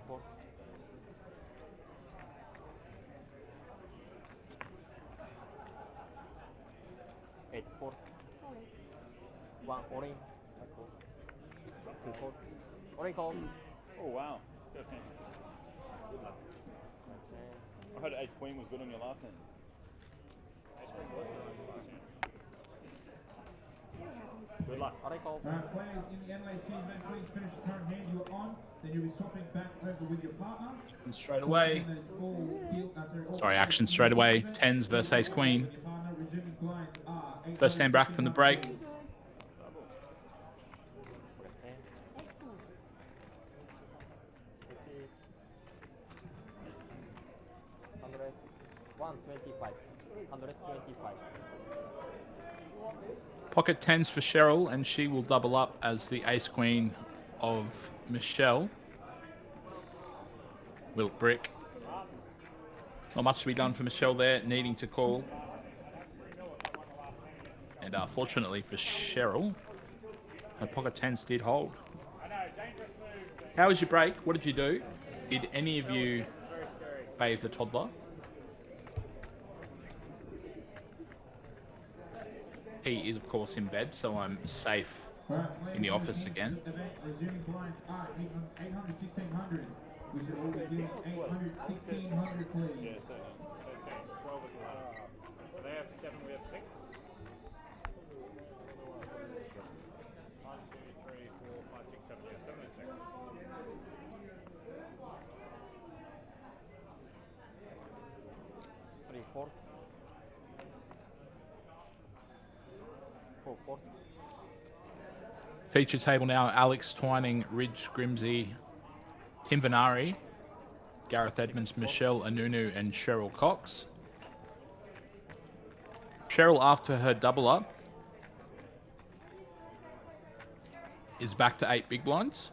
4. 8 4. 1 orange. 2 4. Orange call. Oh wow. Good hand. Good luck. I heard Ace Queen was good on your last hand. Ace Queen was good on your last hand. Good luck. Orange call. Players in the Adelaide Series event, please finish the current hand you are on. Then you'll be swapping back over with your partner. And straight away. Sorry, Sorry, action straight away. Tens versus Ace Queen. First hand back from the break. Hundred 125. 125. Pocket tens for Cheryl, and she will double up as the Ace Queen of Michelle. Wilt Brick. Not much to be done for Michelle there, needing to call. And fortunately for Cheryl, her pocket tens did hold. How was your break? What did you do? Did any of you bathe the toddler? He is, of course, in bed, so I'm safe in the office again. Resuming blinds are 800, 1600. We should all be doing 800, 1600, please. Yeah, 13, 12 is the last. So they have 7, we have 6. 1, 2, 3, 4, 5, 6, 7. Yeah, 7 and 6. 3 4. 4 4. Feature table now, Alex Twining, Ridge Grimsey, Tim Venari, Gareth Edmonds, Michelle Anunu, and Cheryl Cox. Cheryl, after her double up, is back to 8 big blinds.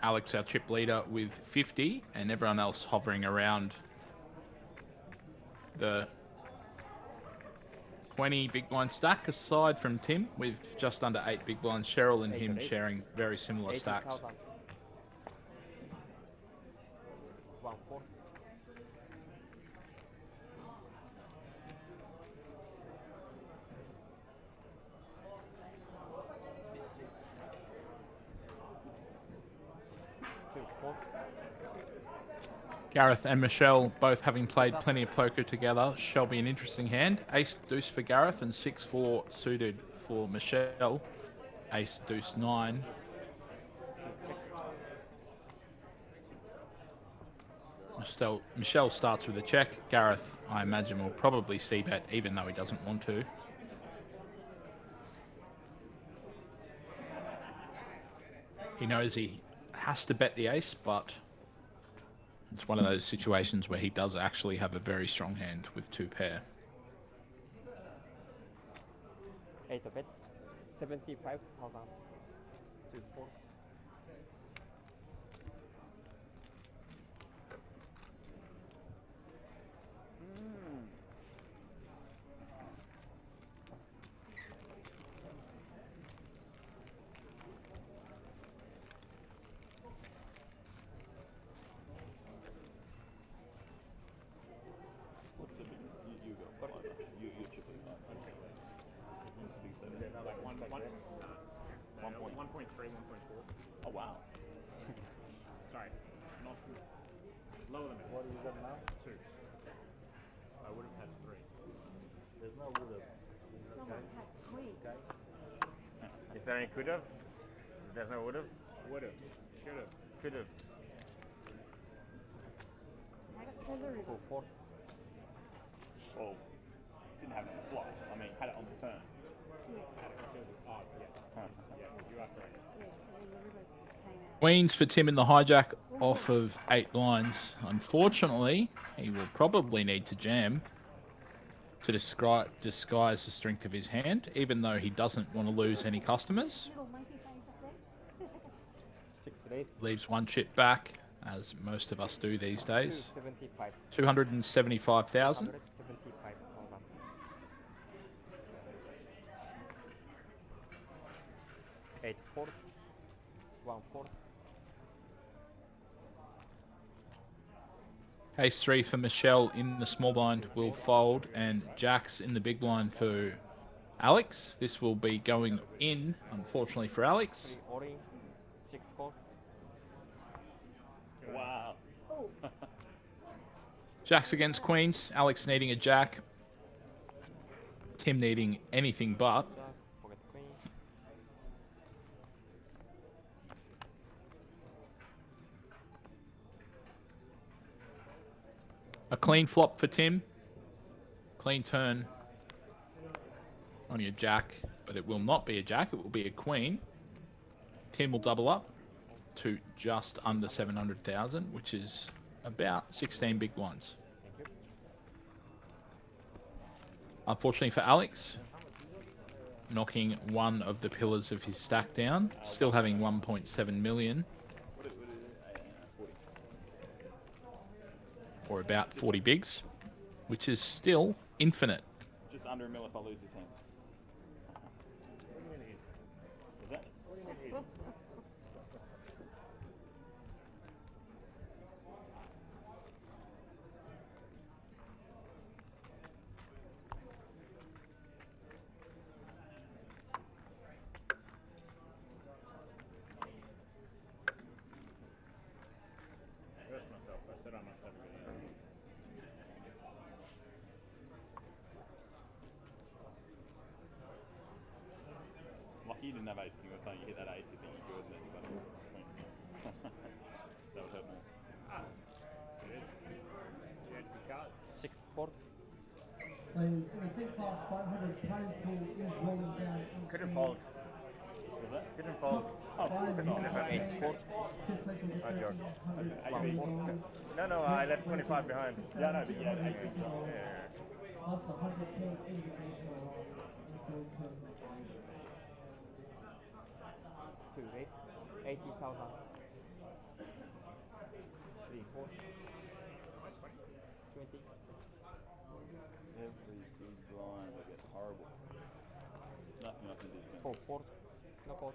Alex, our chip leader, with 50, and everyone else hovering around the 20 big blind stack, aside from Tim, with just under 8 big blinds. Cheryl and him sharing very similar stacks. 1 4. 2 4. Gareth and Michelle both having played plenty of poker together. Shall be an interesting hand. Ace deuce for Gareth and 6-4 suited for Michelle. Ace deuce 9. Michelle starts with a check. Gareth, I imagine, will probably c-bet even though he doesn't want to. He knows he has to bet the ace, but it's one of those situations where he does actually have a very strong hand with 2 pair. 8 of it. 75,000. 2 4. What's the big? You go. You're chipping. Okay. What's the big set? Yeah, no, like 1.3, 1.4. Oh wow. Sorry, not lower than it. What do you got now? 2. I would have had 3. There's no wood up. Someone had 3. Okay. Is there any could have? There's no would have? Would have. Should have. Could have. I got treasury. 2 4. Well, didn't have it on the flop. I mean, had it on the turn. Yeah. Had it considered. Oh, yeah. Yeah, you are correct. Yeah, so the river came out. Queens for Tim in the hijack off of 8 blinds. Unfortunately, he will probably need to jam to disguise the strength of his hand, even though he doesn't want to lose any customers. Little monkey things up there. 6 raise. Leaves 1 chip back, as most of us do these days. 275. 275,000. 175,000. 8 4. 1 4. Ace 3 for Michelle in the small blind will fold, and Jacks in the big blind for Alex. This will be going in, unfortunately for Alex. 3 all in, 6 call. Wow. Jacks against Queens. Alex needing a Jack. Tim needing anything but. Jack, forget Queen. A clean flop for Tim. Clean turn on your Jack, but it will not be a Jack. It will be a Queen. Tim will double up to just under 700,000, which is about 16 big blinds. Thank you. Unfortunately for Alex, knocking one of the pillars of his stack down, still having 1.7 million, or about 40 bigs, which is still infinite. Just under a mil if I lose this hand. Is that? Cursed myself. I said I must have a good hand. Lucky you didn't have ace king. That's how you hit that ace, you think you're good, and then you got a queen. That would hurt more. You had two cards. 6 board. Players in the big class 500 prize pool is rolling down. Couldn't fold. Was that? Couldn't fold. Five couldn't will never pay. board. Fifth place will get Not yours. $1,300. No, I left 25 behind. Yeah, no, but you had ace king. Yeah. Plus the 100K invitational info personal site. 2 raise, 80,000. 3 4. 20. Every big blind will get horrible. Nothing I can do. 4 4. No call.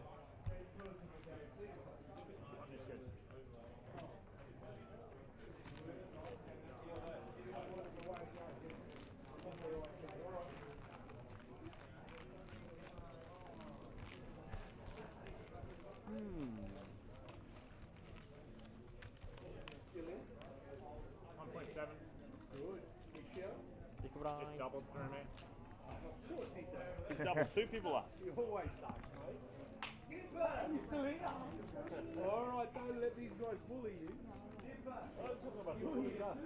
Big blind. Double through me. He's doubled 2 people up. You always say, mate. You're still here. Alright, don't let these guys bully you. I was talking about bullying us.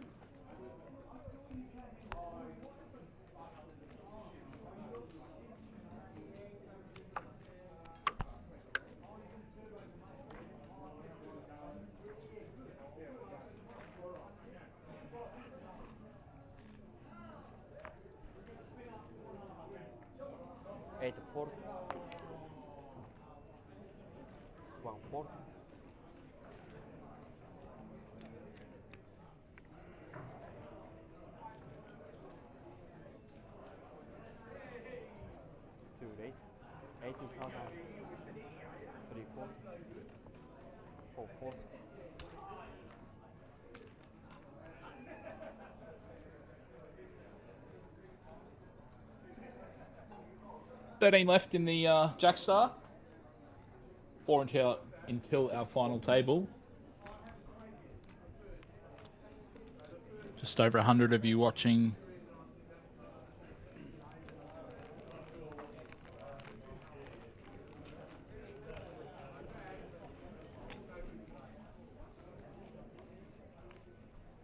Eight four. 1 4. Two raise, 80,000. 3 4. 4 4. 13 left in the Jackstar. 4 until our final table. Just over 100 of you watching.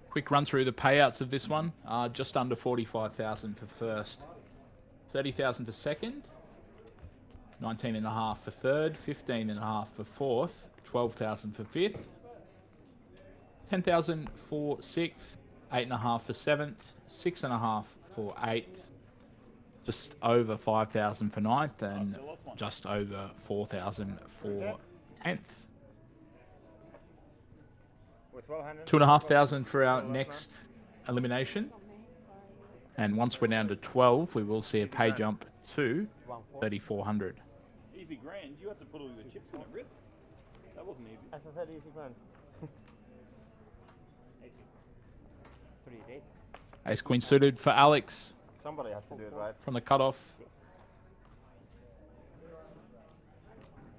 Quick run through the payouts of this one. Just under 45,000 for first, 30,000 for second, 19.5 for third, 15.5 for fourth, 12,000 for fifth, 10,000 for sixth, 8.5 for seventh, 6.5 for eighth, just over 5,000 for ninth, and just over 4,000 for 10th. With 1,200. 2,500 for our next elimination. And once we're down to 12, we will see a pay jump to 3,400. Easy grand. You have to put all your chips in at risk. That wasn't easy. As I said, easy grand. 3 8. Ace Queen suited for Alex Somebody has to do it, right? from the cutoff.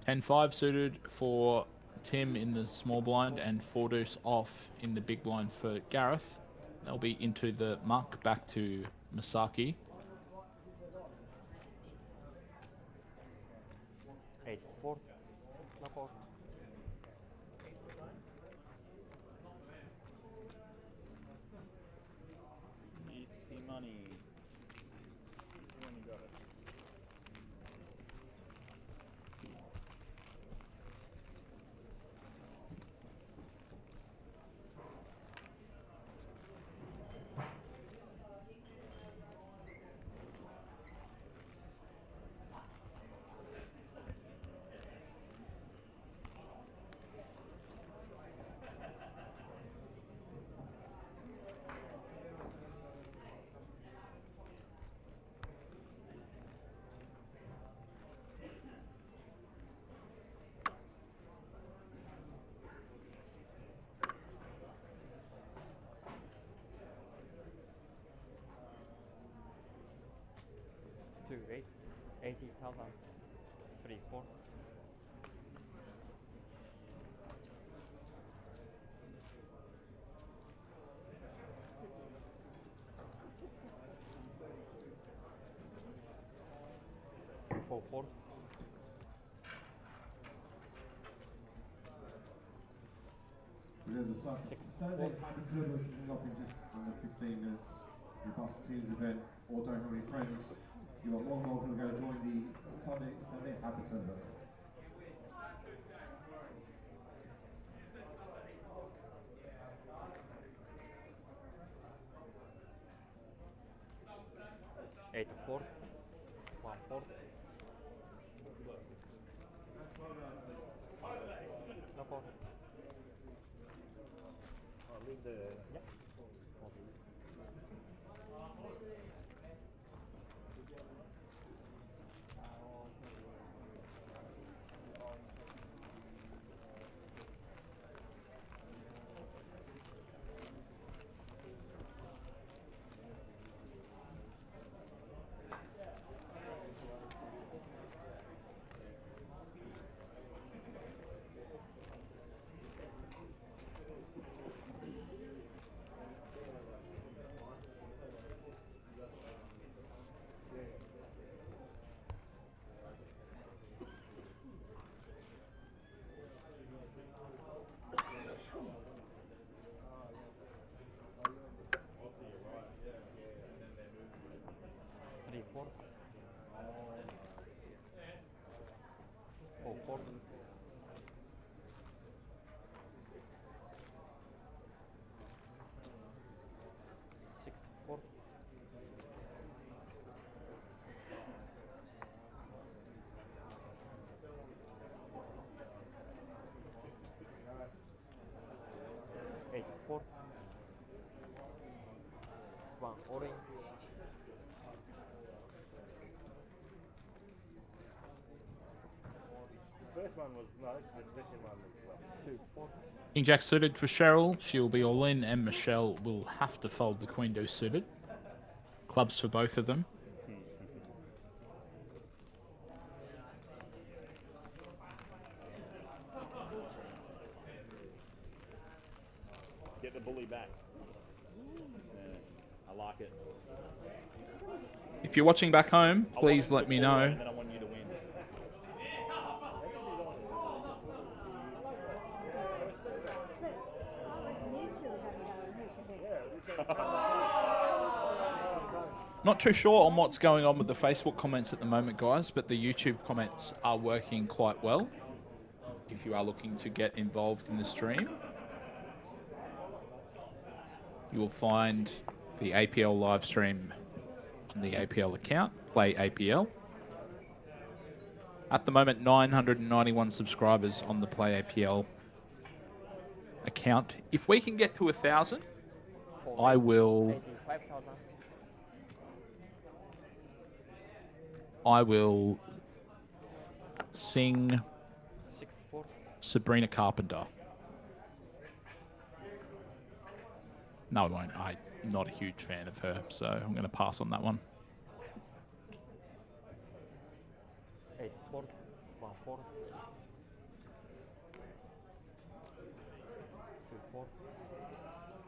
10-5 suited for Tim in the small blind and 4 deuce off in the big blind for Gareth. They'll be into the muck back to Masaki. 8 4. Knockout. Easy money. When you got it. Two 8. 80,000. 3 4. 4 4. There's a Saturday happens to kicking off in just under 15 minutes. The Bus Teams event, or don't have any friends, you are more than welcome to go join the Sunday Happens Over. Eight 4. 1 4. Knockout. I'll leave the. Yeah. Three 4. 4 4. 6 4. 8 4. 1 orange. First one was nice, the second one was lovely. 2 4. King Jack suited for Cheryl. She'll be all in, and Michelle will have to fold the Queen deuce suited. Clubs for both of them. Get the bully back. I like it. If you're watching back home, I please want let me the bully, know. and then I want you to win. Not too sure on what's going on with the Facebook comments at the moment, guys, but the YouTube comments are working quite well. If you are looking to get involved in the stream, you will find the APL live stream on the APL account, Play APL. At the moment, 991 subscribers on the Play APL account. If we can get to 1,000, I will 85,000. sing 6 4. Sabrina Carpenter. No, I won't. not a huge fan of her, so I'm going to pass on that one. 8 4, 1 4, 2 4,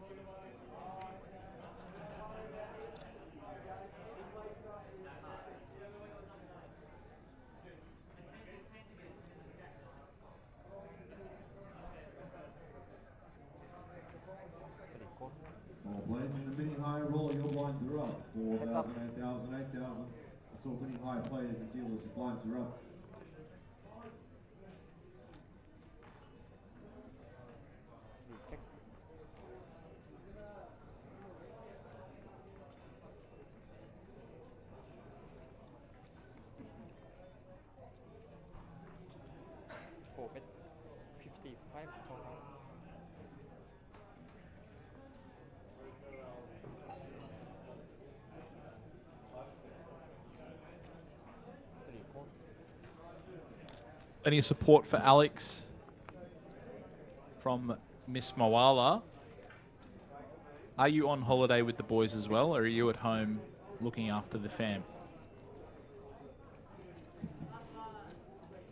3 4, All players in the mini high roll, your blinds are up. 4,000, 8,000, 8,000. That's all mini high players and dealers, the blinds are up. 3 check, 4 bet, 55,000. Plenty of support for Alex from Miss Moala. Are you on holiday with the boys as well, or are you at home looking after the fam?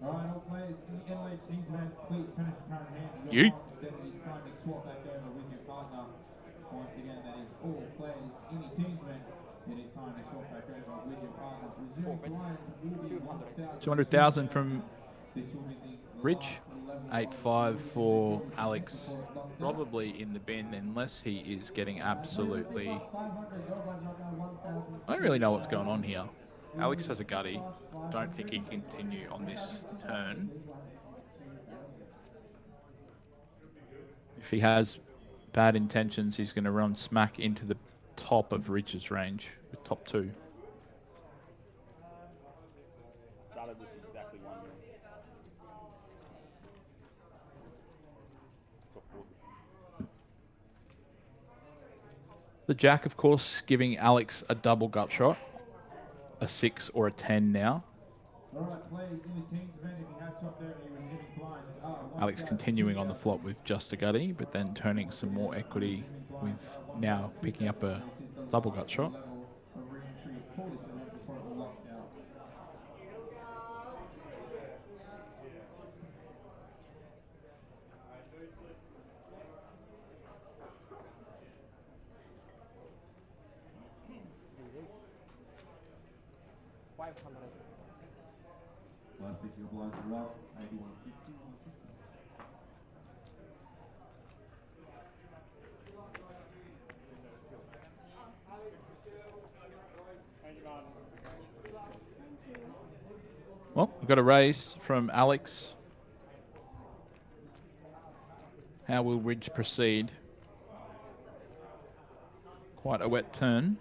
All right, all players in the LHD's event, please finish your current hand. You? Then it is time to swap back over with your partner. Once again, that is all players in the team's event. It is time to swap back over with your partner. Resuming blinds will be 1,000. 200,000 from This will be the Rich. last 8-5 for Alex. Probably in the bin unless he is getting absolutely... I don't really know what's going on here. Alex has a gutty. Don't think he can continue on this turn. If he has bad intentions, he's going to run smack into the top of Rich's range with top 2. Started with exactly 1 mil. Got 4. The Jack, of course, giving Alex a double gut shot. A 6 or a 10 now. All right, players in the team's event, if you have swapped over, you're receiving blinds. Alex continuing on the flop with just a gutty, but then turning some more equity with now picking up a double gut shot. Classic, your blinds are up. 80, 160, 160. Well, we've got a raise from Alex. How will Ridge proceed? Quite a wet turn.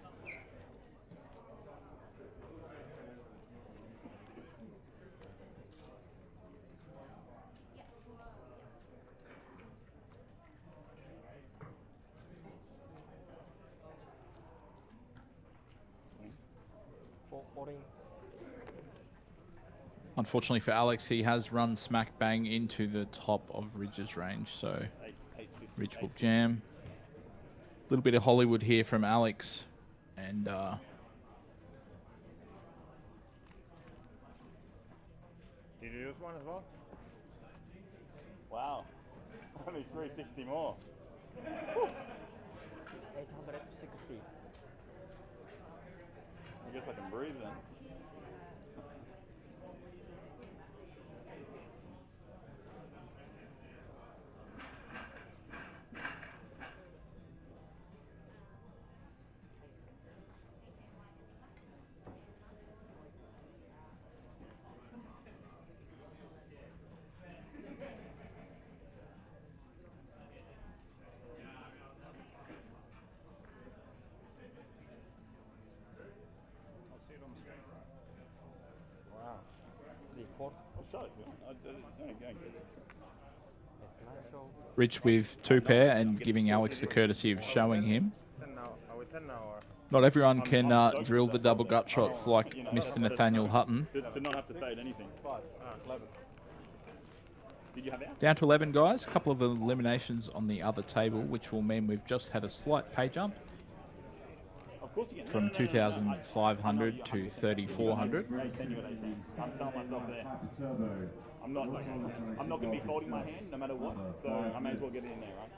Unfortunately for Alex, he has run smack bang into the top of Ridge's range, so Ridge will jam. A little bit of Hollywood here from Alex, and Did you use one as well? Wow. Only 360 more. 860. I guess I can breathe then. Wow. 3 4. I'll show it. Don't get it. That's nice show. Ridge with 2 pair and giving Alex the courtesy of showing him. 10 now. Are we 10 now or? Not everyone can I'm stoked drill with the that double double. gut shots like You know, Mr. that's- Nathaniel Hutton. To not have to fade anything. 11. Did you have out? Down to 11, guys. A couple of eliminations on the other table, which will mean we've just had a slight pay jump. course you can. from 2,500 to 3,400. 18, you got 18. I'm telling myself there. Hyper turbo. I'm not going to be folding my hand no matter what, so I may as well get it in there, right?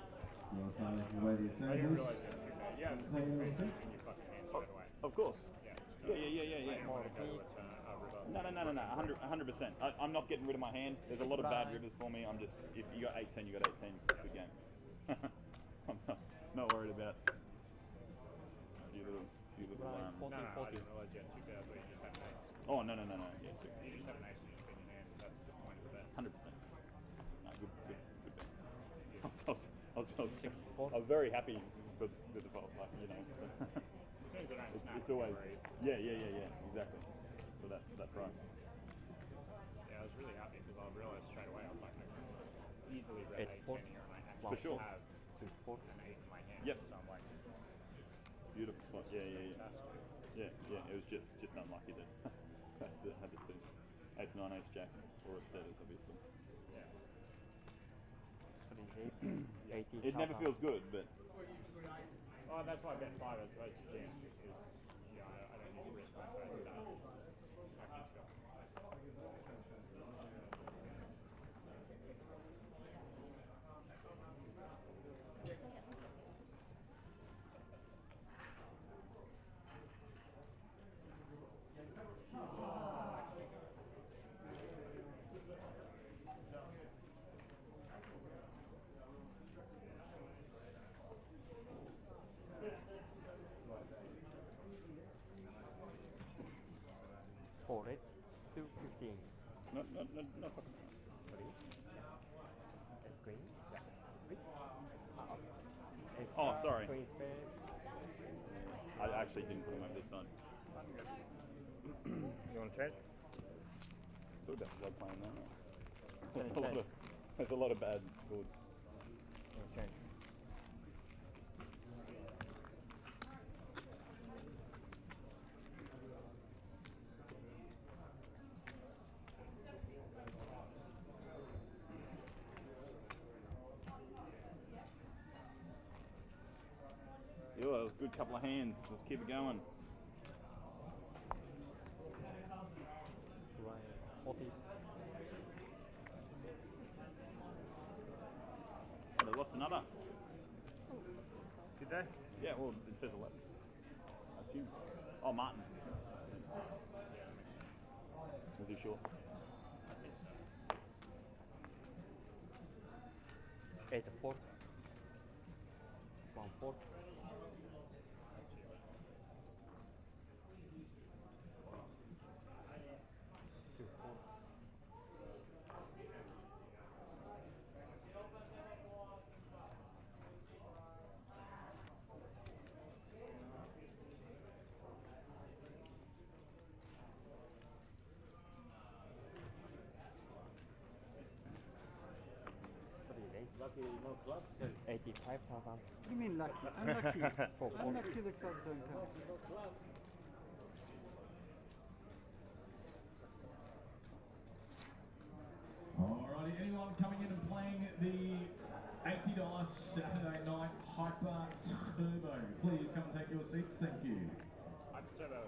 You want to sign up the way the I didn't tables? realize you were doing that. Yeah, it's Taking your seat? you fucking hand straight away. Of course. Yeah. Yeah. I want to go with river. No. 100%. I'm not getting rid of my hand. There's a lot of bad rivers for me. I'm just, if you got 18, you got 18. Good game. I'm not worried about a few little Right, 14, No, I 40. didn't realize you had 2 cards, but you just had an ace. Oh, no. Yeah, You just had an ace in your hand. That's the point of the bet. 100%. No, good bet. I was very happy with the fault, like, you know. So As soon as it don't snap, it's always, great. yeah, exactly. For that price. Yeah, I was really happy because I realized straight away I was like, I can easily bet 8, 10 8, here, and I For actually sure. have 2, 4. an 8 in my hand. Yep. So I'm like, Beautiful spot. Yeah. It was just unlucky that had the 2. 8, 9, ace, jack, or a setters, obviously. yeah. 3, 8, 80. It never feels good, but Oh, that's why I bet 5 as opposed to jam because I don't need to risk my first start. I can shot. Four, 8, 2, 15. no fucking. That's green. Yeah. Green. Eight, Oh, sorry. Queen spade. I actually didn't put him over this side. You want to change? Thought about slow playing that. Change. There's a lot of bad boards. Change. Yeah, that was a good couple of hands. Let's keep it going. Right, 40. Oh, they lost another. Did they? Yeah, well, it says 11. I assume. Oh, Martin. Was he sure? 8, 4. 1, 4. Two, 4. Lucky no clubs. 85,000. What do you mean lucky? Unlucky. Four, four. Unlucky the clubs don't come. Alrighty, anyone coming in and playing the $80 Saturday night Hyper Turbo, please come and take your seats. Thank you. I prefer the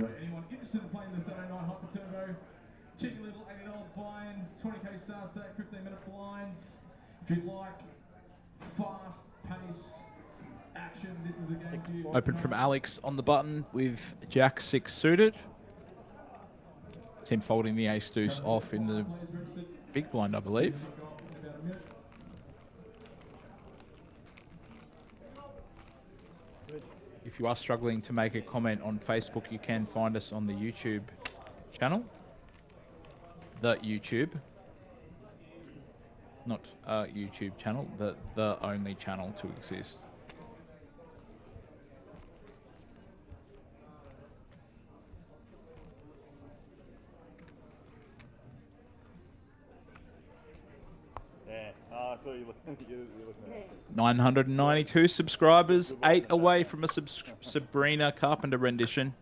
So anyone interested in playing the Saturday night Hyper Turbo, cheeky little $80 buy-in, 20k star stack, 15-minute blinds. If you like fast-paced action, this is the game for you. Open from Alex on the button with Jack 6 suited. It's him folding the ace deuce off in the big blind, I believe. If you are struggling to make a comment on Facebook, you can find us on the YouTube channel. The YouTube. Not a YouTube channel, the only channel to exist. Yeah. Oh, I saw you looking. You're looking at it. 992 subscribers, 8 away from a Sabrina Carpenter rendition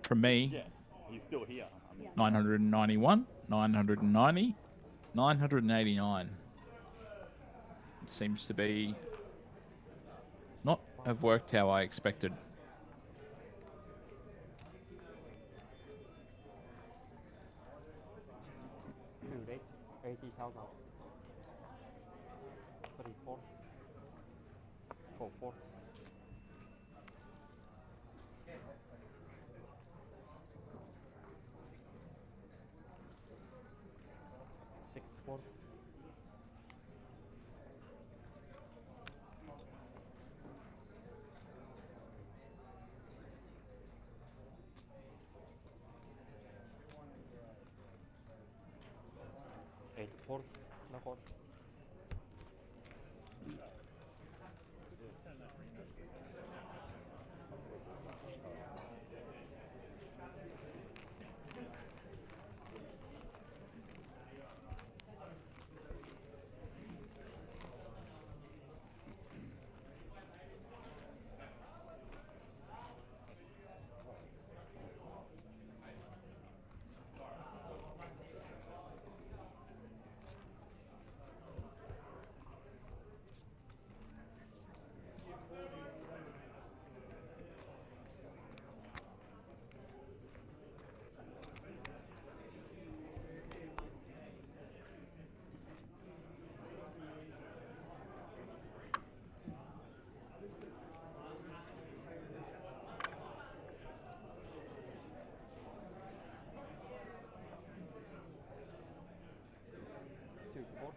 from me. Yeah, he's still here. I mean, 991, 990, 989. It seems to be have worked how I expected. 2 rate 80,000. 3 4 4 4 6 4 8 4 no 4 2 4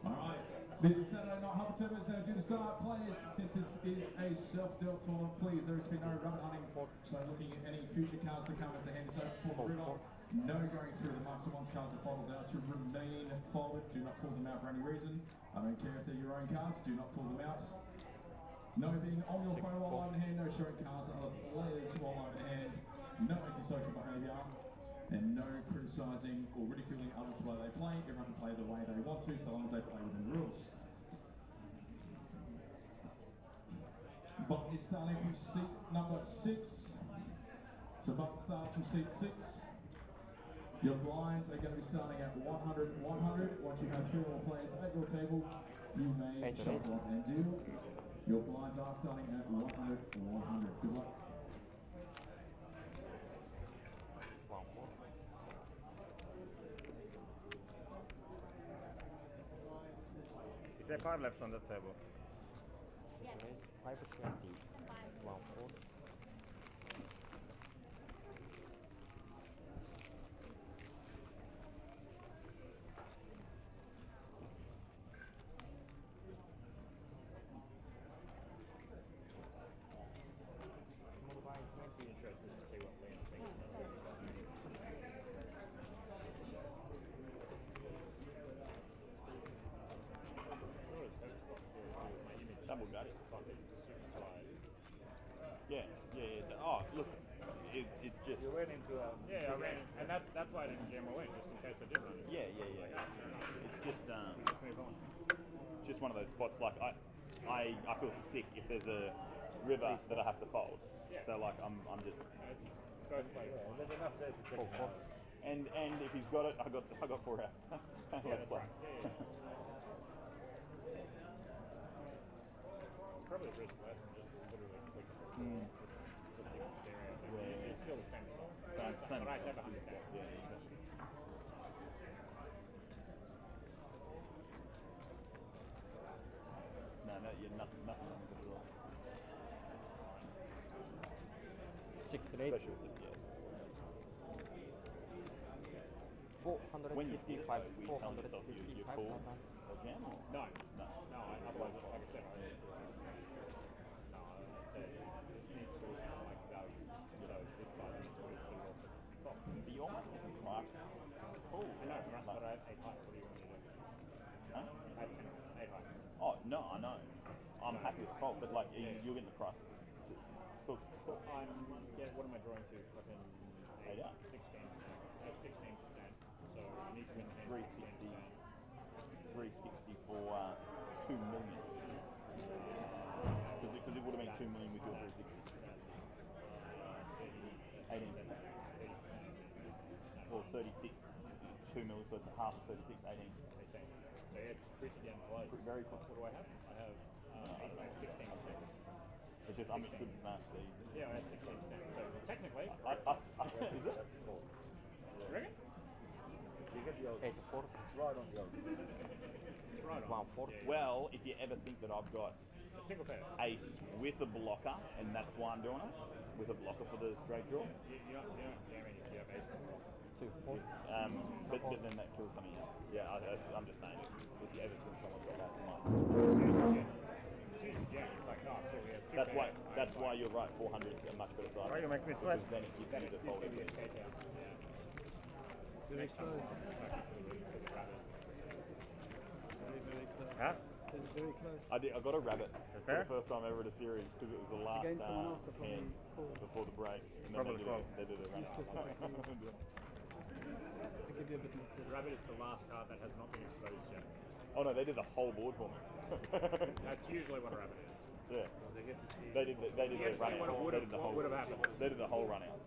Alright, this Saturday night Hub Turbo is now due to start. Players, since this is a self-dealt tournament, please, there has been no rubber hunting. So looking at any future cards that come at the hand, so for the river, no going through the marks. Once cards are folded out to remain folded, do not pull them out for any reason. I don't care if they're your own cards, do not pull them out. No being on your phone while on hand, no showing cards to other players while on hand, no antisocial behaviour, and no criticising or ridiculing others while they play. Everyone can play the way they want to, so long as they play within the rules. Buck is starting from seat number 6. So Buck starts from seat 6. Your blinds are going to be starting at 100, 100. Once you have 3 more players at your table, you may shuffle up and deal. Your blinds are starting at 100, 100. Good luck. Is there 5 left on the table? 5 20 1 4 Might be interested to see what Liam thinks about it. Double gut. Yeah. Oh, look, it's just. You went into a... Yeah, I ran, and that's why I didn't jam away, just in case I did run it. Yeah. It's just Let's move on. just one of those spots. Like I feel sick if there's a river that I have to fold. So like I'm just. Both ways. There's enough there to check it out. And if he's got it, I got 4 outs. Let's play. Yeah. Probably risk less than just literally click it. It's still the same result. Same. But I have 100 Yeah, exactly. No, nothing wrong with it at all. 6 8 Especially with it, 455 we tell yourself you're cool. 455,000. Or jam or? No, No. otherwise, like I said, this needs to be kind of like value. So this side needs to be put off the top. But you almost get the price. Cool. I know, right? But I had 8 height. What do you want me to do? Huh? I had 8 height. Oh, no, I know. I'm happy with the fault, but like, you're getting the price. Cool. I'm, what am I drawing to? Fucking 8 out. 16. At 16%. So I need to win 360. 10%. It's 360 for 2 million. Because it would have been 2 million with your 360. 18%. Or 36. 2 mils, so it's half 36, 18. 18. So yeah, pretty down the close. Very close. What do I have? I have 16 seconds. It's just, I'm good at maths. Yeah, I have 16 seconds. So technically, Is it? you reckon? You get the old 8 4, right on the old. It's right on. 1 4. Well, if you ever think that I've got A single pair. ace with a blocker, and that's why I'm doing it, with a blocker for the straight draw, You're not jamming if you have ace. 2 4. but then that kills something else. Yeah, I'm just saying, if you ever think someone's got that, you might. Yeah, it's like, oh, cool, we have two That's why. pairs. That's why you're right. 400 is a much better size. Why you make me sweat? Because then it gives you the fold equity. Huh? I got a rabbit for fair? the first time ever at a series because it was the last Against someone else that hand probably before the break. And then Probably close. they did a run out. The rabbit is the last card that has not been exposed yet. Oh no, they did the whole board for me. That's usually what a rabbit is. Yeah. They did the You run see what out. would They have did the whole. happened. They did the whole run out.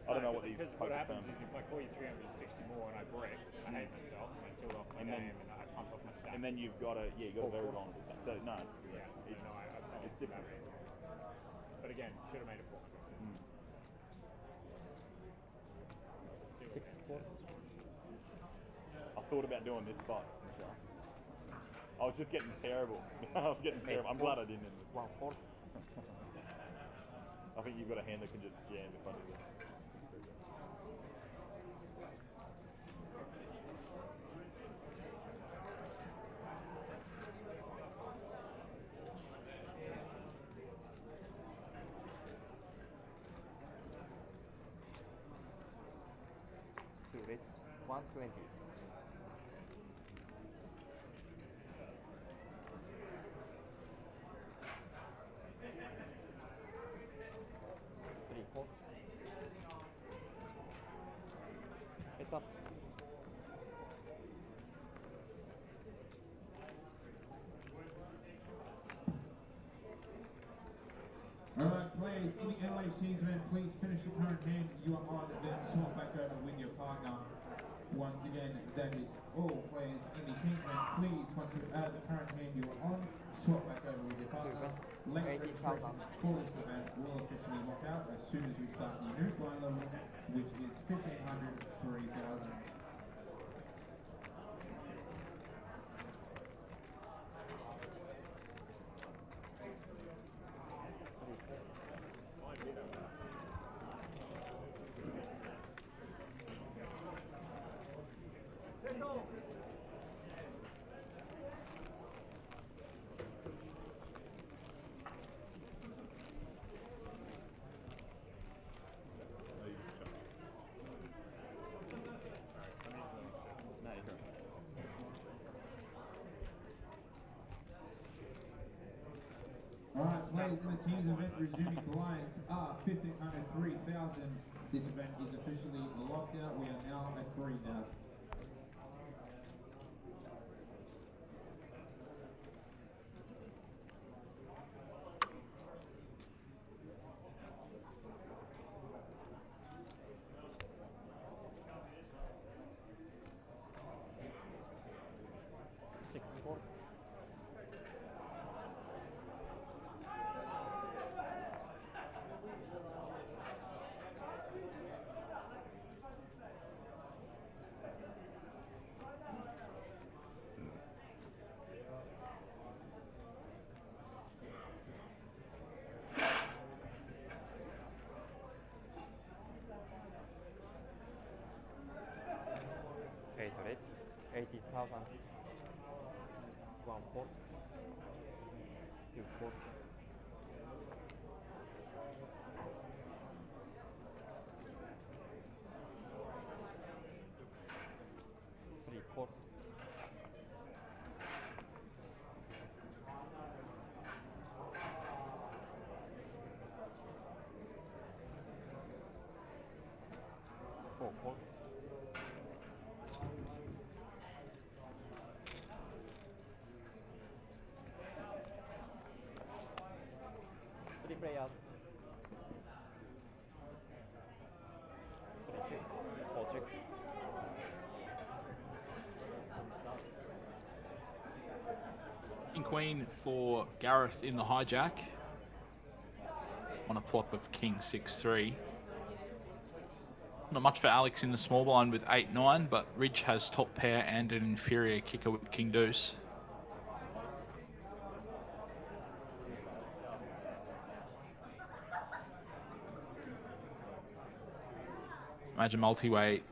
I don't know what these Because what poker happens terms. is if I call you 360 more and I break, I hate myself and I tilt off my And then- game and I pumped off my stack. And then you've got a very vulnerable thing. So no, yeah, no, I it's different. But again, should have made it 4. 6 4. I thought about doing this spot. Michelle. I was just getting terrible. I was getting terrible. I'm glad I didn't. 1 4. I think you've got a hand that can just jam in front of you. Two rates. 120. 3 4. It's up. Alright, players, in the LHT's event, please finish your current hand you are on, then swap back over with your partner. Once again, that is all players in the team event. Please, once you add the current hand you are on, swap back over with your partner. Late registration for this event will officially lock out as soon as we start the new blind level, which is 1500 3000. No, you're right. Alright, players in the team's event resuming blinds are 1500 3000. This event is officially locked out. We are now at freeze out. Eight rates. 80,000. 1 4. 2 4. 3 4. 4 4. 3 play out. 3 2. 4 2. check. King Queen for Gareth in the hijack. On a flop of King 6-3. Not much for Alex in the small blind with 8-9, but Ridge has top pair and an inferior kicker with King Deuce. Imagine multi-way,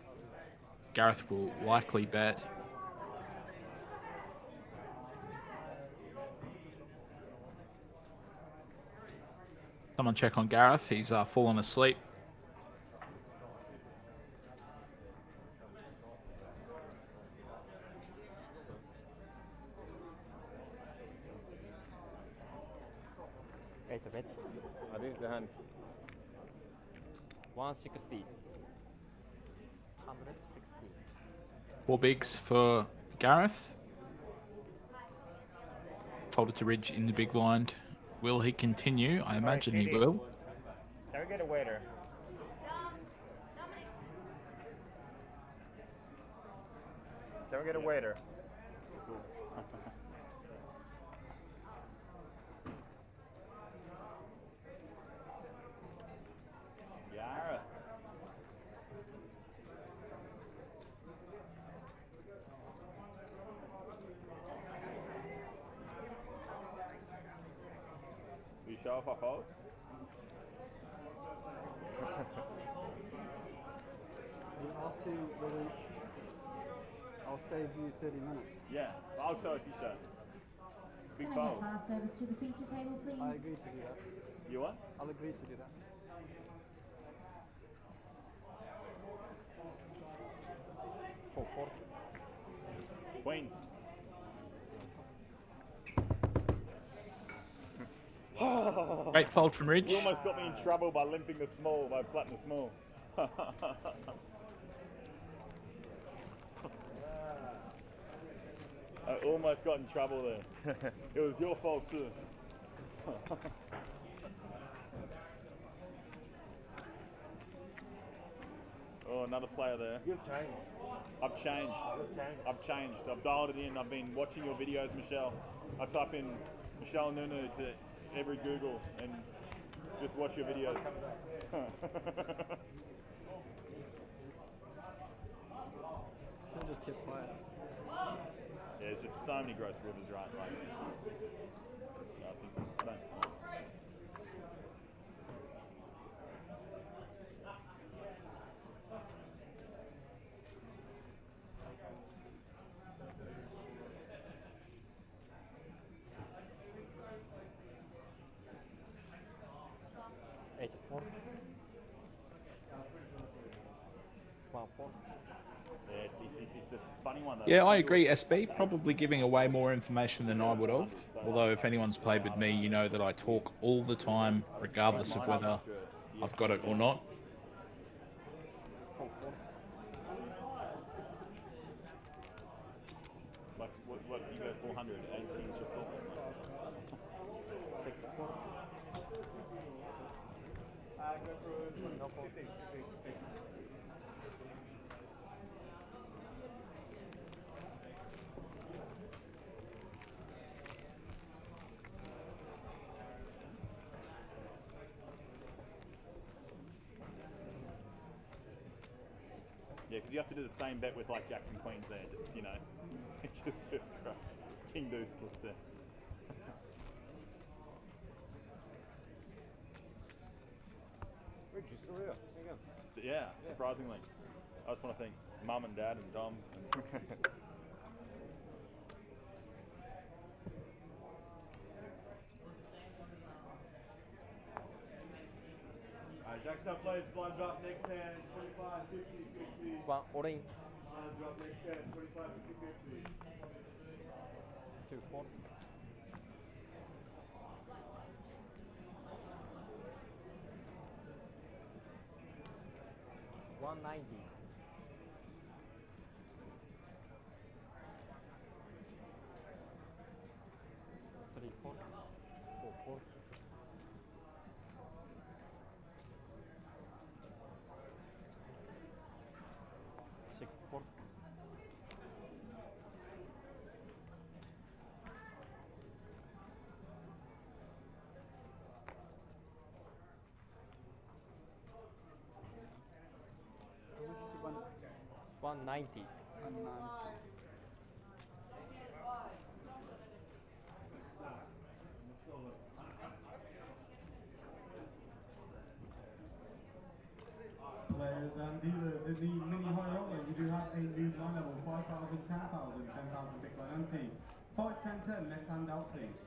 Gareth will likely bet. Someone check on Gareth, he's fallen asleep. Eight of it. This is the hand. 160. 160. 4 bigs for Gareth. Folded to Ridge in the big blind. Will he continue? I imagine he will. Can we get a waiter? Can we get a waiter? Yara. Will you show off our fold? You ask you whether I'll save you 30 minutes. Yeah, I'll show it, you show. Big Can I get fold. bar service to the feature table, please? I agree to do that. You what? I'll agree to do that. Four. Queens. Great fold from Ridge. You almost got me in trouble by limping the small, by platting the small. I almost got in trouble there. It was your fault too. Oh, another player there. You've changed. I've changed. I've changed. I've dialed it in. I've been watching your videos, Michelle. I type in Michelle Nunu to every Google and just watch your videos. Should've just kept quiet. Yeah, there's just so many gross rivers right now. Yeah, I think I don't. Eight of four. 12-4. Yeah, it's a funny one though. Yeah, I agree, SB. Probably giving away more information than I would have. Although if anyone's played with me, you know that I talk all the time, regardless of whether I've got it or not. 4-4. Like, what you go 400? Ace King's just called. 6-4. No fold. Yeah, because you have to do the same bet with like Jacks and Queens there. Just, you know, it just feels gross. King Deuce gets there. Rich, you still here? There you go. Yeah, surprisingly. I just want to thank Mum and Dad and Dom. And Jackstar plays blind drop next hand, 25, 50, 50. One orange. Blind drop next hand, 25, 50, 50. 2-4. 190. 3-4. 4-4. port. How much is it? 190. 190. Players and dealers in the mini high roller, you do have a new blind level 5,000, 10,000, 10,000 big blind empty. 5, 10, 10, next hand out please.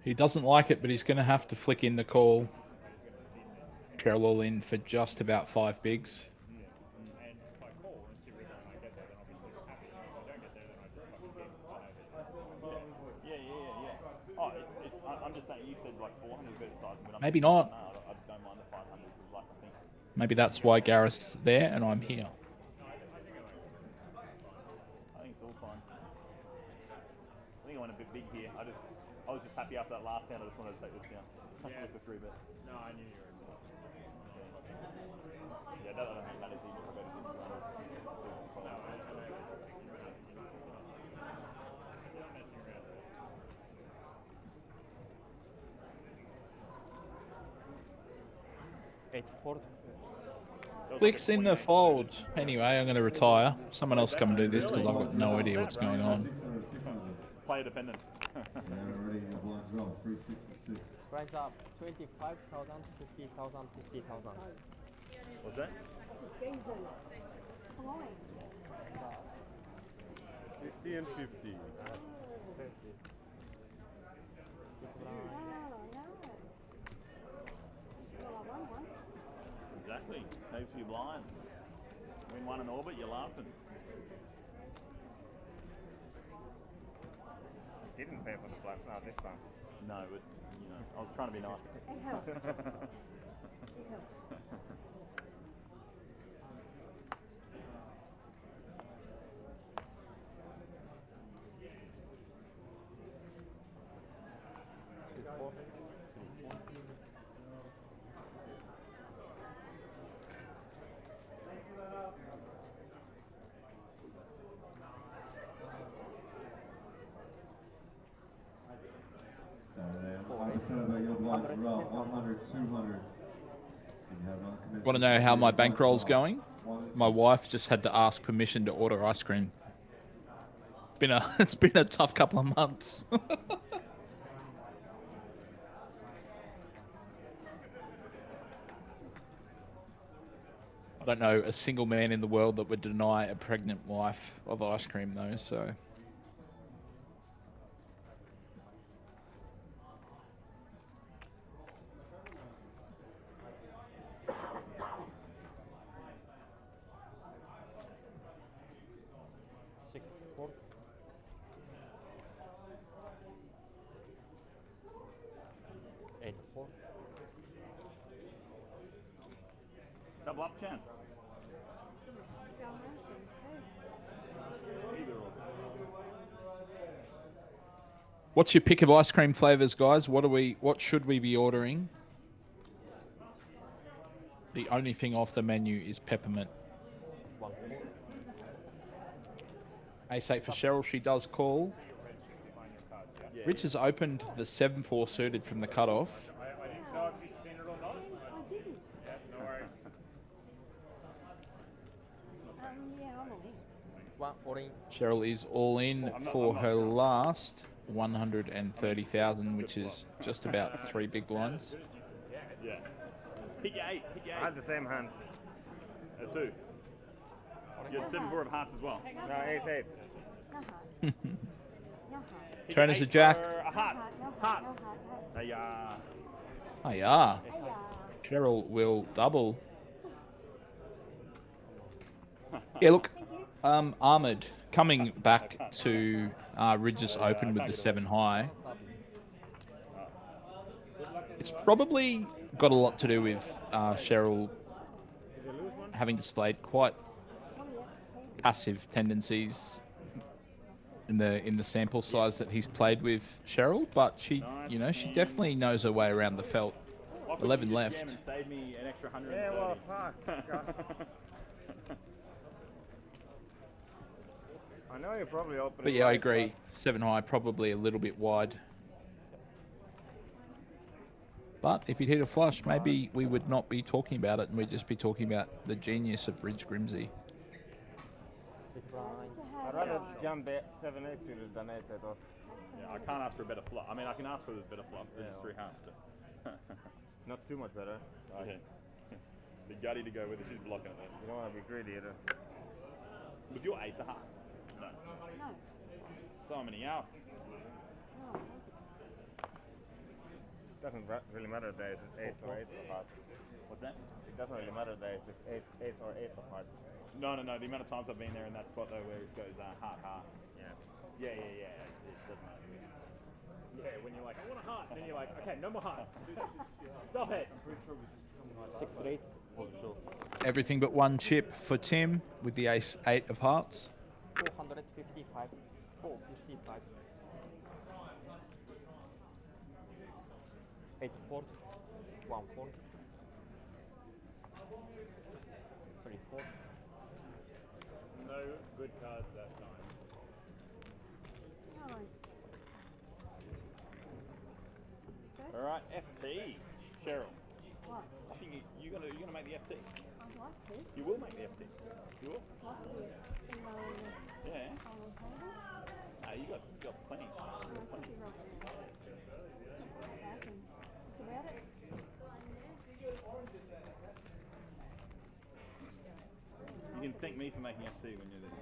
He doesn't like it, but he's going to have to flick in the call. Cheryl all in for just about 5 bigs. And if I call and see whether I get there, then obviously happy. If I don't get there, then I drop my game. Yeah. Oh, I'm just saying, you said like 400 is better size. But Maybe not. No, I don't mind the 500. Like, I think. Maybe that's why Gareth's there and I'm here. I think it's all fine. I think I went a bit big here. I was just happy after that last hand. I just wanted to take this down. Yeah. With the 3-bet. No, I knew you were involved. Yeah, that doesn't matter even if I go to 6 runners. No, I know. You're not messing around. Eight port. Flicks in the fold. Anyway, I'm going to retire. Someone else come and do this because I've got no idea what's going on. 600, 600. Player dependent. Yeah, already in the blind draw, 366. Price up 25,000, 50,000, 50,000. What's that? Flying. 50 and 50. Oh, no. Well, I won one. Exactly. Those few blinds. Win one in orbit, you're laughing. Didn't pay for the flash now this time. No, but you know, I was trying to be nice. It helps. It helps. Two port. Saturday, October, your blinds are up 100, 200. You have uncommitted. Want to know how my bankroll's going? My wife just had to ask permission to order ice cream. It's been a tough couple of months. I don't know a single man in the world that would deny a pregnant wife of ice cream though, so. Six port. Eight port. Double up chance. What's your pick of ice cream flavors, guys? What should we be ordering? The only thing off the menu is peppermint. One port. Ace 8 for Cheryl, she does call. Rich has opened the 7-4 suited from the cutoff. I didn't know if you'd seen it or not. I didn't. Yeah, no worries. Yeah, I'm all in. One orange. Cheryl is all in for her last 130,000, which is just about 3 big blinds. Yeah. Hit your 8. Hit your 8. I had the same hand. That's who? You had 7-4 of hearts as well. No, ace 8. No heart. No heart. Hit Turn your as a 8 jack. for A No heart. heart. No Heart. heart. No heart. No. They are. Oh yeah, Hey, Cheryl will double. Yeah, look, Ahmed coming back to Ridges Open with the 7 high. It's probably got a lot to do with Cheryl having displayed quite passive tendencies in the sample size that he's played with Cheryl, but she definitely knows her way around the felt. Why couldn't 11 you just left. jam and save me an extra 100? Yeah, well, fuck. I know you probably open But it yeah, I wide, agree. 7 high, probably a little bit wide. But if he'd hit a flush, maybe we would not be talking about it and we'd just be talking about the genius of Ridge Grimsey. Big blind. I'd rather jump 7-8 suited than 8-8 off. Yeah, I can't ask for a better flop. I mean, I can ask for a better flop, but it's 3 halves. Not too much better. Okay. The gutty to go with it, she's blocking it. You don't want to be greedy either. Was your ace a heart? No. No. So many outs. No. Doesn't really matter if there's ace or 8 of heart. What's that? It doesn't really matter if it's ace or 8 of heart. No. The amount of times I've been there in that spot though where it goes heart. Yeah. Yeah. It doesn't matter. Yeah, when you're like, I want a heart, and then you're like, okay, no more hearts. Stop it. 6 rates for sure. Everything but one chip for Tim with the ace 8 of hearts. 455. 455. 8 4. 1 4. 3 4. No good cards that time. No. All right, FT, Cheryl. What? I think you're gonna make the FT. I'd like to. You will make the FT. You will. Like to see my Yeah. final table. You got plenty. Plenty. Back and think about it. You can thank me for making FT when you're there.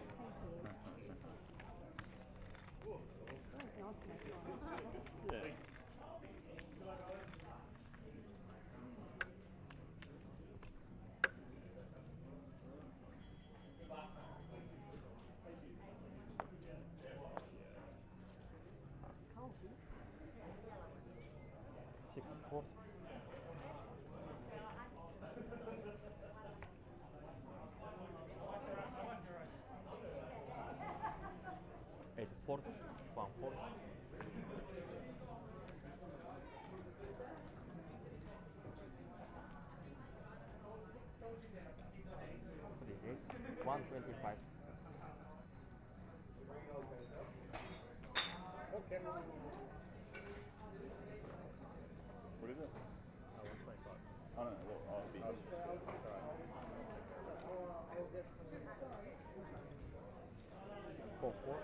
Yeah. Cold. 6 4. 8 4. 1 4. 125. What is it? I don't know. What, Four, four.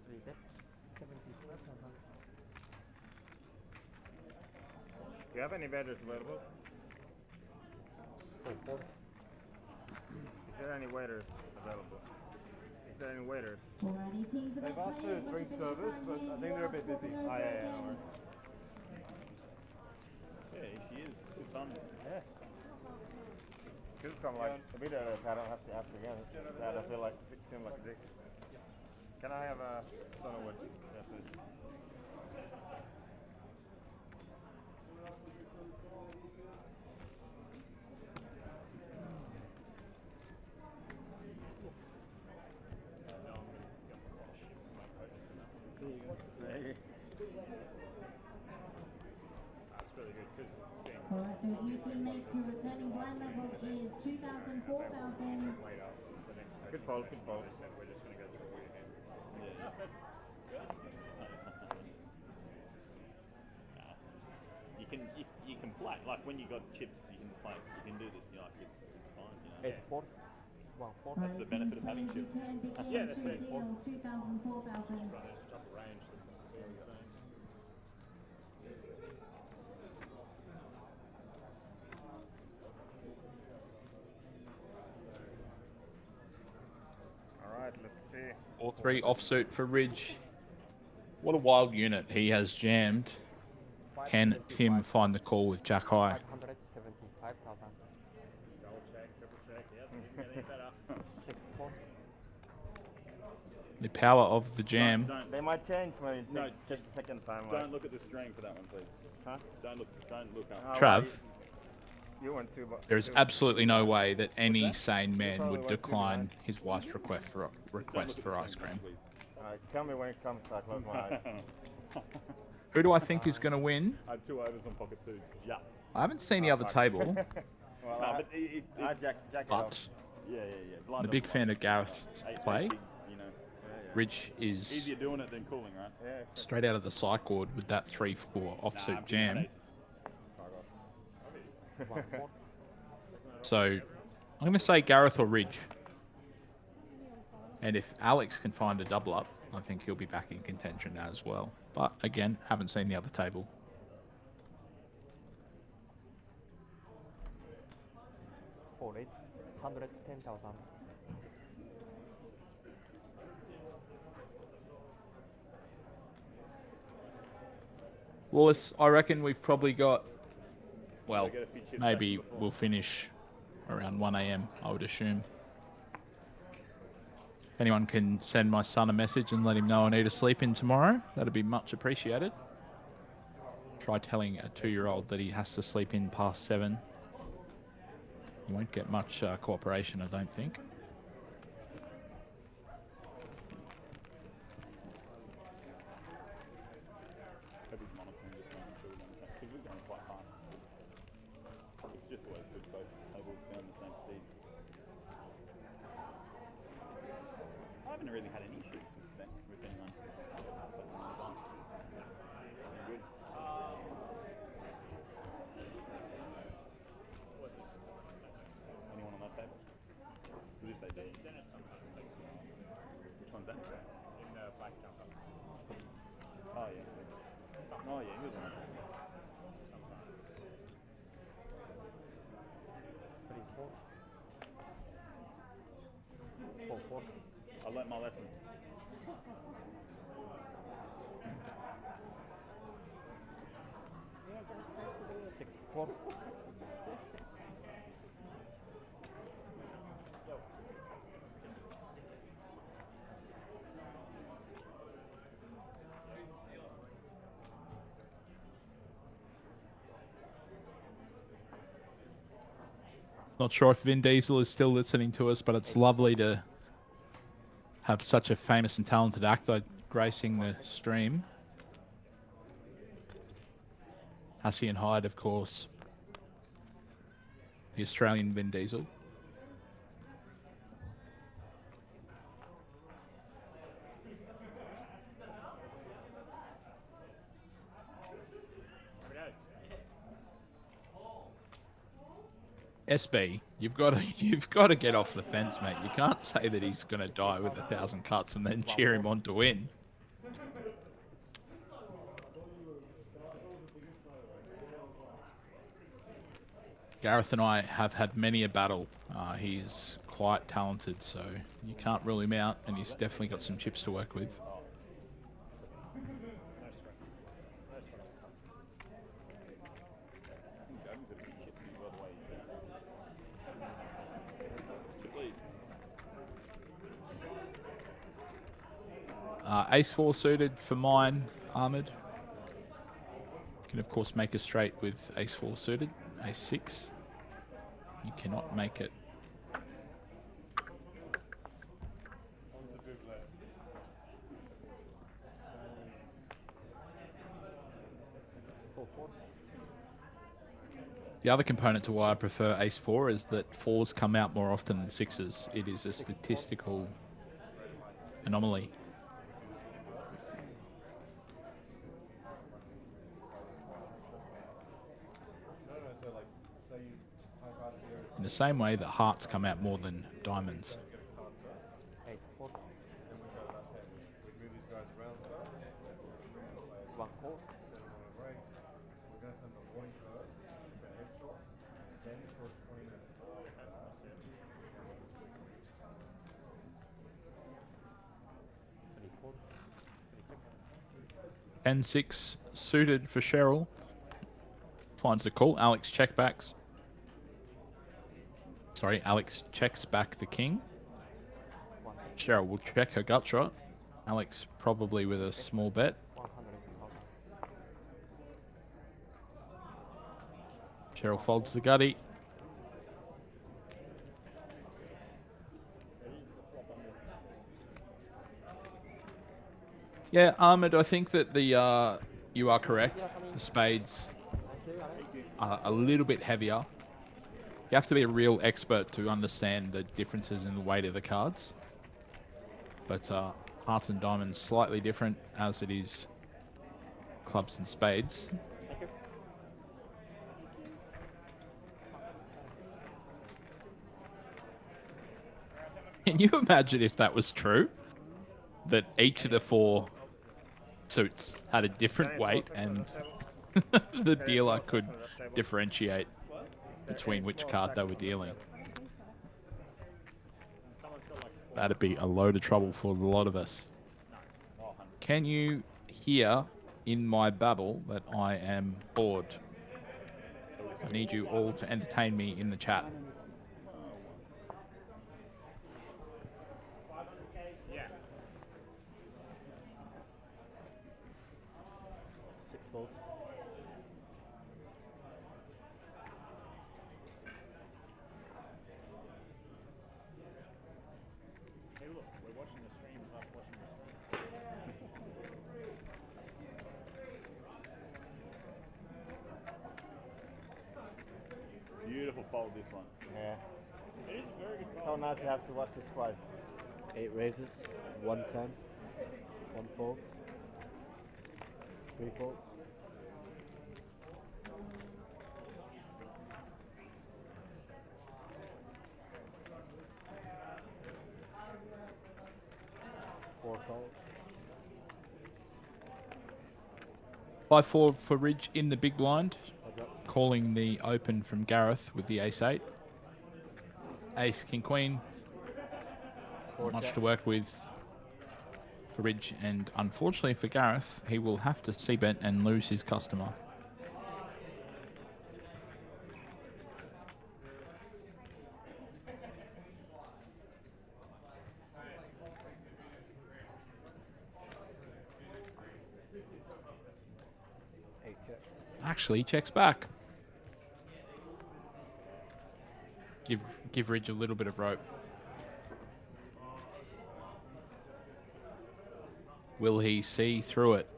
Three bet. 75,000. Do you have any waiters available? Four, four. Is there any waiters available? Is there any waiters? Alrighty, teams They've asked for a drink service, but I think they're a bit busy. Oh, yeah, no worries. Yeah, she is. Good fun. Yeah. Could have come like a bit earlier so I don't have to ask again. I don't feel like it seemed like a dick. Can I have a stone of wood? Yeah, please. Alright, those new teammates, your returning blind level is 2,000, 4,000. Good fold, good fold. You can play like when you got chips, you can play. You can do this. You're like it's fine. You know? 8 4. 1 4. That's the benefit of having You chips. can begin Yeah, that's to right. deal 2,000, 4,000. Alright, let's see. 4-3 offsuit for Ridge. What a wild unit he has jammed. Can Tim find the call with Jack High? 575,000. Double check, triple check, yep, didn't get any better. 6 4. The power of the jam. They might change when you No, check just the second time. Don't look at the string for that one, please. Huh? Don't look up. Oh, Trav, You went two. There is absolutely no way that any sane man would decline his wife's request for ice cream. Tell me when it comes so I close my eyes. Who do I think is going to win? I had 2 overs on pocket 2s, just. I haven't seen the other table, Well, No, I but it's jack it but off. yeah. I'm Blind a on big blind. fan of Gareth's play. Eight bigs, you know. Rich is Easier doing it than cooling, right? Yeah. straight out of the cycleboard with that 3-4 offsuit I'm jam. aces. So I'm going to say Gareth or Ridge. And if Alex can find a double up, I think he'll be back in contention as well. But again, haven't seen the other table. Four eight, 110,000. Lewis, I reckon we've probably got, well, Get a few chips maybe back before. we'll finish around 1 a.m, I would assume. If anyone can send my son a message and let him know I need to sleep in tomorrow, that'd be much appreciated. Try telling a 2-year-old that he has to sleep in past 7. You won't get much cooperation, I don't think. Hope he's monitoring this one, I'm sure we're going to because we're going quite fast. It's just always good both tables going the same speed. I haven't really had any issues since then with anyone. Good. Anyone on that table? Because if they do. Which one's that? In the black jumper. Oh yeah. Oh yeah, he was on that table. 3 4. 4 4. I learnt my lesson. Yeah, just like the 6 4. Not sure if Vin Diesel is still listening to us, but it's lovely to have such a famous and talented actor gracing the stream. Hussey and Hyde, of course. The Australian Vin Diesel. SB, you've got to get off the fence, mate. You can't say that he's going to die with 1,000 cuts and then cheer him on to win. Gareth and I have had many a battle. He's quite talented, so you can't rule him out, and he's definitely got some chips to work with. Ace-4 suited for mine, Armoured. Can of course make a straight with Ace-4 suited. Ace-6. You cannot make it. The other component to why I prefer Ace-4 is that 4s come out more often than 6s. It is a statistical anomaly. In the same way that hearts come out more than diamonds. 8 4. 1 4. N6 suited for Cheryl. Finds the call. Alex checkbacks. Sorry, Alex checks back the king. Cheryl will check her gut shot. Alex probably with a small bet. 100,000. Cheryl folds the gutty. Yeah, Ahmed, I think that the you are correct. The spades are a little bit heavier. You have to be a real expert to understand the differences in the weight of the cards. But hearts and diamonds slightly different, as it is clubs and spades. Can you imagine if that was true? That each of the 4 suits had a different weight and the dealer could differentiate between which card they were dealing. That'd be a load of trouble for a lot of us. Can you hear in my babble that I am bored? I need you all to entertain me in the chat. Yeah. 6 folds. Hey, look, we're watching the stream. Us watching the stream. Beautiful fold, this one. Yeah. It is a very good So fold. nice you have to watch it twice. 8 raises, 1 10, 1 fold, 3 folds. Four folds. 5-4 for Ridge in the big blind. Calling the open from Gareth with the ace-8. Ace, king, queen. Not much to work with for Ridge, and unfortunately for Gareth, he will have to c-bet and lose his customer. Actually, he checks back. Give Ridge a little bit of rope. Will he see through it?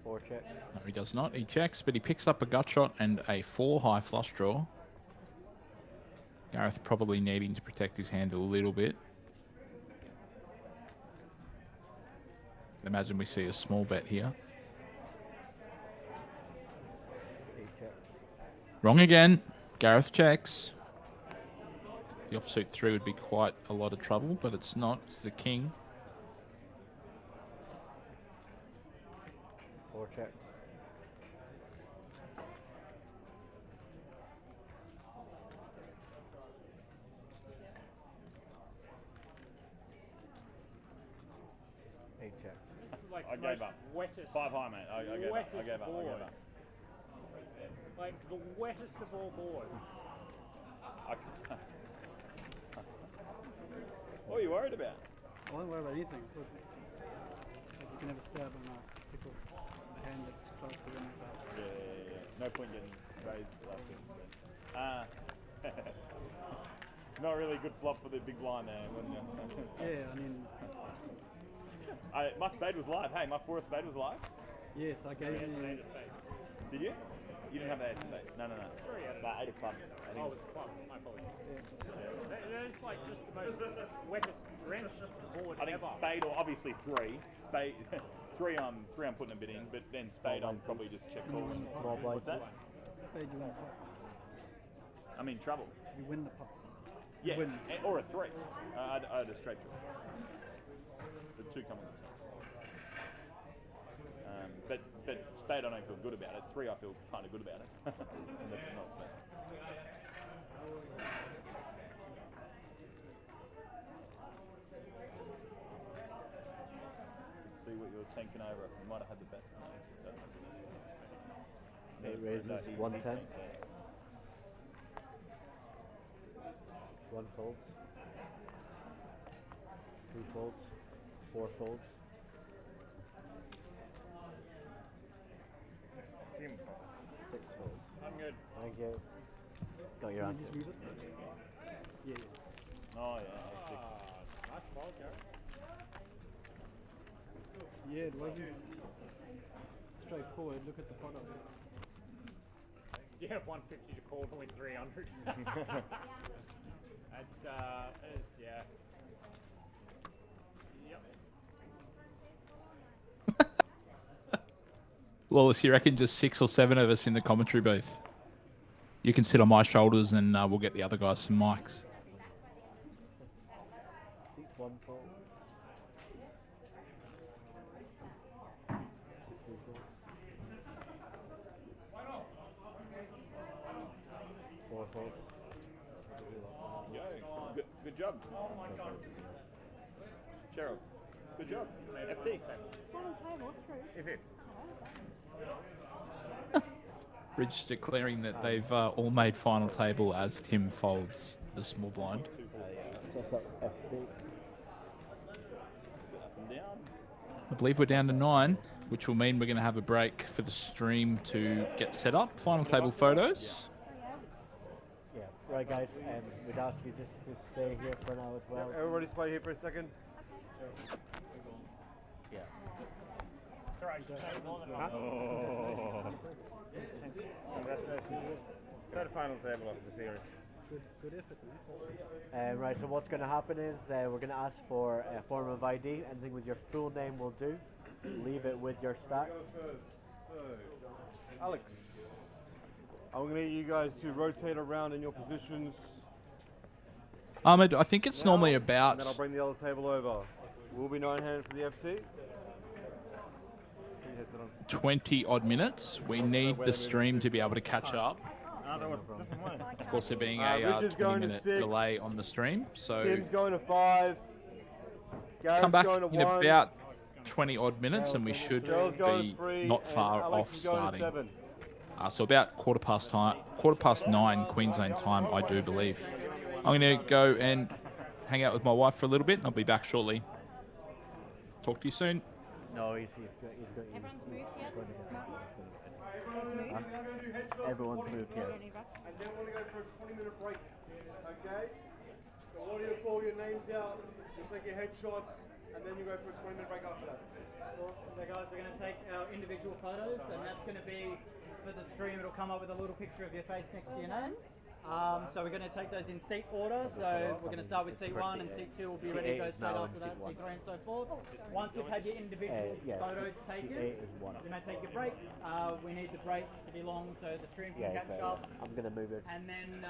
4 checks. No, he does not. He checks, but he picks up a gut shot and a 4 high flush draw. Gareth probably needing to protect his hand a little bit. Imagine we see a small bet here. 8 checks. Wrong again. Gareth checks. The offsuit 3 would be quite a lot of trouble, but it's not. It's the king. 4 checks. Eight checks. This is like I the gave most up. wettest. 5 high, mate. I gave up. I wettest gave up. I board. gave up. Like the wettest of all boards. What are you worried about? I don't worry about anything. Like you can have a stab and pickle a hand that starts to win the card. Yeah. No point getting raised last week. Not really a good flop for the big blind there, wasn't it? Yeah, I mean, my spade was live. Hey, my 4 spade was live. yes, I gave you. Did you? You didn't have the ace of spade. No. But 8 of club. I think Oh, it was- it's club. My apologies. That is like just the most wettest, drenched board I think ever. spade or obviously 3. Spade 3 I'm putting a bit in, but then spade I'm probably just check call. Small blind. What's that? Spade, you win the pot. I'm in trouble. You win the pot. Yeah, Win. or a 3. I had a straight draw. The 2 come on. But spade I don't feel good about it. 3 I feel kind of good about it. And that's not spade. Let's see what you're tanking over. You might have had the best. No, 8 raises, he 1 10, tanked, 1 fold, 3 folds, 4 folds, 6 folds. Thank you. Got your answer. Yeah, Oh yeah. Nice ball, Gary. yeah, it wasn't straightforward. Look at the pot of it. Yeah, 150 to call to win 300. That's yeah. Yep. Lawless, you reckon just 6 or 7 of us in the commentary booth? You can sit on my shoulders and we'll get the other guys some mics. Seats 1 full. 4 folds. Yeah. Good job. Cheryl. Good job. FT. Final table, true. Is it? Bridge declaring that they've all made final table as Tim folds the small blind. So it's up FD. Up and down. I believe we're down to 9, which will mean we're going to have a break for the stream to get set up. Final table photos. Yeah, right guys, we'd ask you just to stay here for now as well. Everybody stay here for a second. Yeah. Third final table of the series. Good effort, Right, so what's going to happen is we're going to ask for a form of ID. Anything with your full name will do. Leave it with your stack. Alex, I'm going to need you guys to rotate around in your positions. Ahmed, I think it's normally And about then I'll bring the other table over. Will be 9-handed for the FC. 20 odd minutes. We need the stream to be able to catch up. Of course, there being a Rich is going to 20-minute 6. delay on the stream. So Tim's going to 5. Gareth's come back going to in 1. about 20 odd minutes and we should Cheryl's going be to 3. not far and Alex off is going to starting. 7. So about quarter past 9 Queensland time, I do believe. I'm going to go and hang out with my wife for a little bit and I'll be back shortly. Talk to you soon. No, he's good. Everyone's moved yet? Everyone's moved here. And then we're going to go for a 20-minute break. Okay? So what do you call your names out? You take your headshots, and then you go for a 20-minute break after that. So guys, we're going to take our individual photos, and that's going to be for the stream. It'll come up with a little picture of your face next to your name. So we're going to take those in seat order. So we're going to start with seat 1 and seat 2 will be ready to go straight after that, seat 3 and so forth. Once you've had your individual photo taken, you may take your break. We need the break to be long so the stream can catch up. I'm going to move it. And then